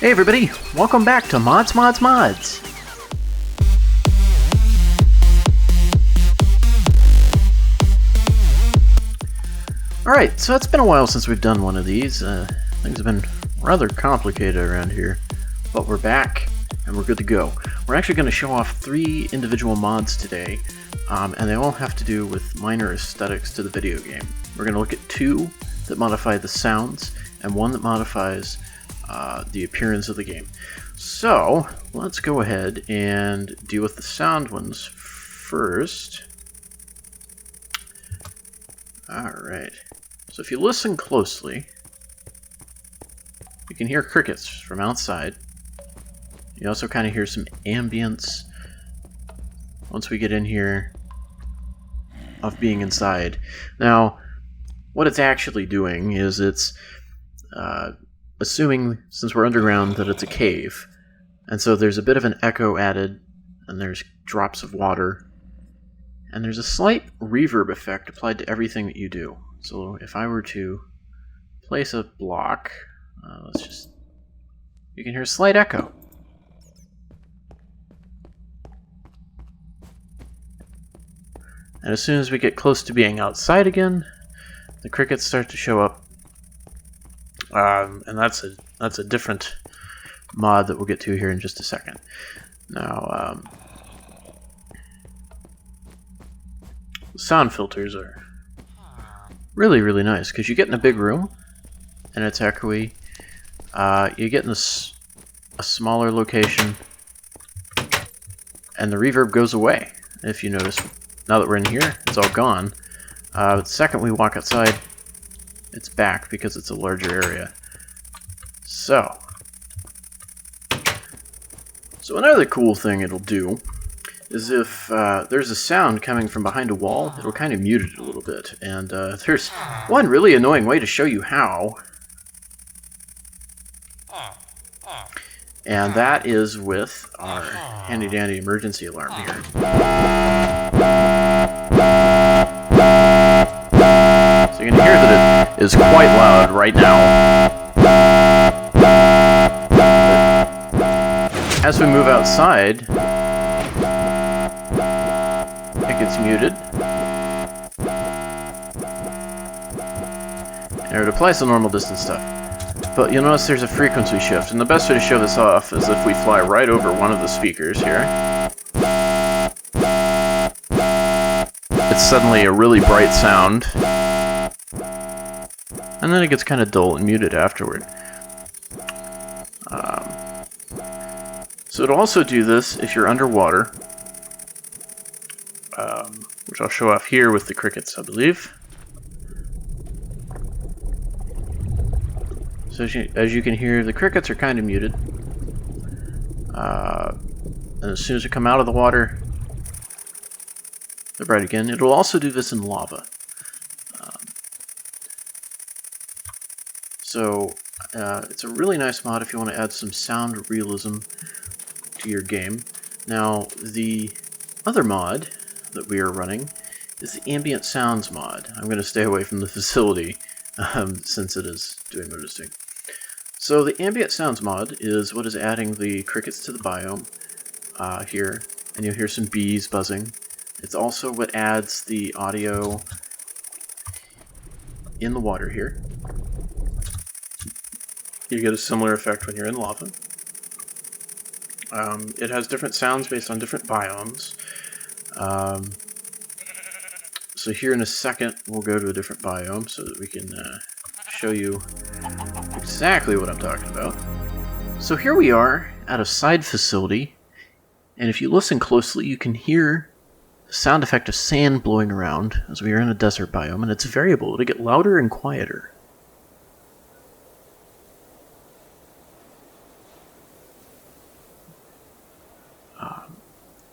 Hey everybody, welcome back to Mods. Alright, so it's been a while since we've done one of these. Things have been rather complicated around here, but we're back and we're good to go. We're actually going to show off 3 individual mods today, and they all have to do with minor aesthetics to the video game. We're going to look at 2 that modify the sounds, and 1 that modifies the appearance of the game. So, let's go ahead and deal with the sound ones first. Alright, so if you listen closely, you can hear crickets from outside. You also kind of hear some ambience once we get in here of being inside. Now, what it's actually doing is it's assuming, since we're underground, that it's a cave. And so there's a bit of an echo added, and there's drops of water, and there's a slight reverb effect applied to everything that you do. So if I were to place a block, you can hear a slight echo. And as soon as we get close to being outside again, the crickets start to show up. And that's a different mod that we'll get to here in just a second. Now, sound filters are really, really nice because you get in a big room and it's echoey. You get in a smaller location and the reverb goes away. If you notice, now that we're in here, it's all gone. The second we walk outside, it's back because it's a larger area. So another cool thing it'll do is if there's a sound coming from behind a wall, it'll kind of mute it a little bit. And there's one really annoying way to show you how. And that is with our handy-dandy emergency alarm here. So you can hear that it is quite loud right now. As we move outside, it gets muted. And it applies the normal distance stuff. But you'll notice there's a frequency shift, and the best way to show this off is if we fly right over one of the speakers here. It's suddenly a really bright sound. And then it gets kind of dull and muted afterward. So it'll also do this if you're underwater, which I'll show off here with the crickets, I believe. So as you can hear, the crickets are kind of muted. And as soon as you come out of the water, they're bright again. It'll also do this in lava. It's a really nice mod if you want to add some sound realism to your game. Now, the other mod that we are running is the AmbientSounds mod. I'm going to stay away from the facility since it is doing noticing. So the AmbientSounds mod is what is adding the crickets to the biome here, and you'll hear some bees buzzing. It's also what adds the audio in the water here. You get a similar effect when you're in lava. It has different sounds based on different biomes. So here in a second, we'll go to a different biome so that we can show you exactly what I'm talking about. So here we are at a side facility, and if you listen closely, you can hear the sound effect of sand blowing around as we are in a desert biome, and it's variable. It'll get louder and quieter.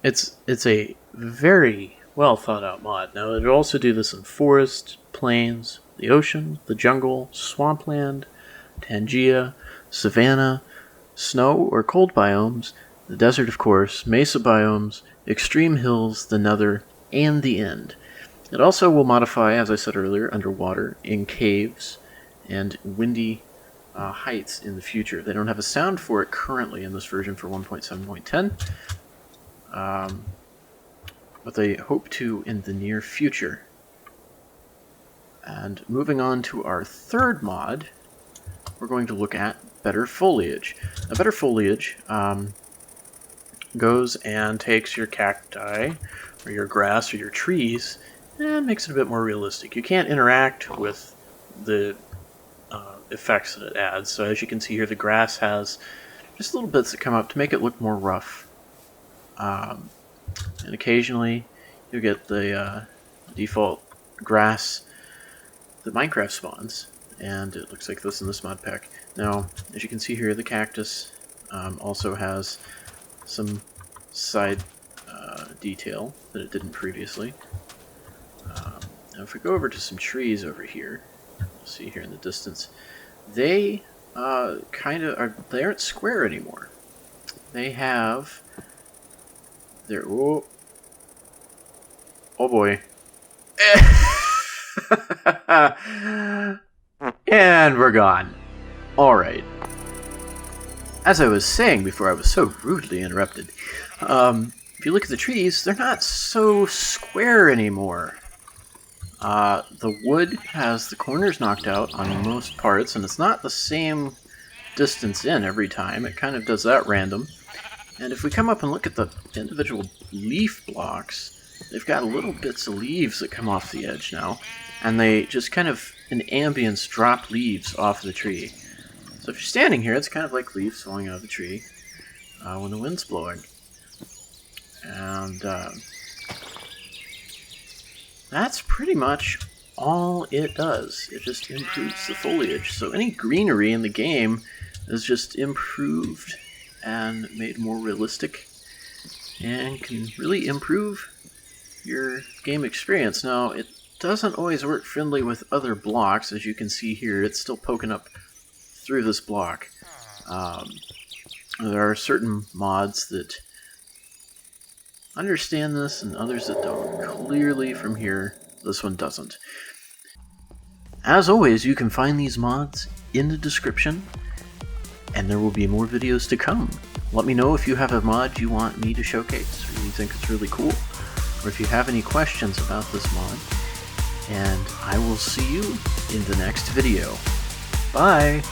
It's a very well thought out mod. Now it'll also do this in forest, plains, the ocean, the jungle, swampland, Tangia, savanna, snow or cold biomes, the desert of course, mesa biomes, extreme hills, the nether, and the end. It also will modify, as I said earlier, underwater, in caves, and windy heights in the future. They don't have a sound for it currently in this version for 1.7.10, but they hope to in the near future. And moving on to our third mod, we're going to look at Better Foliage. Now, Better Foliage goes and takes your cacti, or your grass, or your trees, and makes it a bit more realistic. You can't interact with the effects that it adds. So as you can see here, the grass has just little bits that come up to make it look more rough. And occasionally you get the default grass that Minecraft spawns, and it looks like this in this mod pack. Now, as you can see here, the cactus also has some side detail that it didn't previously. Now if we go over to some trees over here, you'll see here in the distance, they they aren't square anymore. They have their oh boy. And we're gone. Alright. As I was saying before I was so rudely interrupted, if you look at the trees, they're not so square anymore. The wood has the corners knocked out on most parts, and it's not the same distance in every time. It kind of does that random. And if we come up and look at the individual leaf blocks, they've got little bits of leaves that come off the edge now, and they just kind of, in ambience, drop leaves off the tree. So if you're standing here, it's kind of like leaves falling out of the tree when the wind's blowing. And that's pretty much all it does. It just improves the foliage. So any greenery in the game is just improved and made more realistic and can really improve your game experience. Now, it doesn't always work friendly with other blocks. As you can see here, it's still poking up through this block. There are certain mods that understand this and others that don't. Clearly from here, this one doesn't. As always, you can find these mods in the description, and there will be more videos to come. Let me know if you have a mod you want me to showcase, or you think it's really cool, or if you have any questions about this mod, and I will see you in the next video. Bye!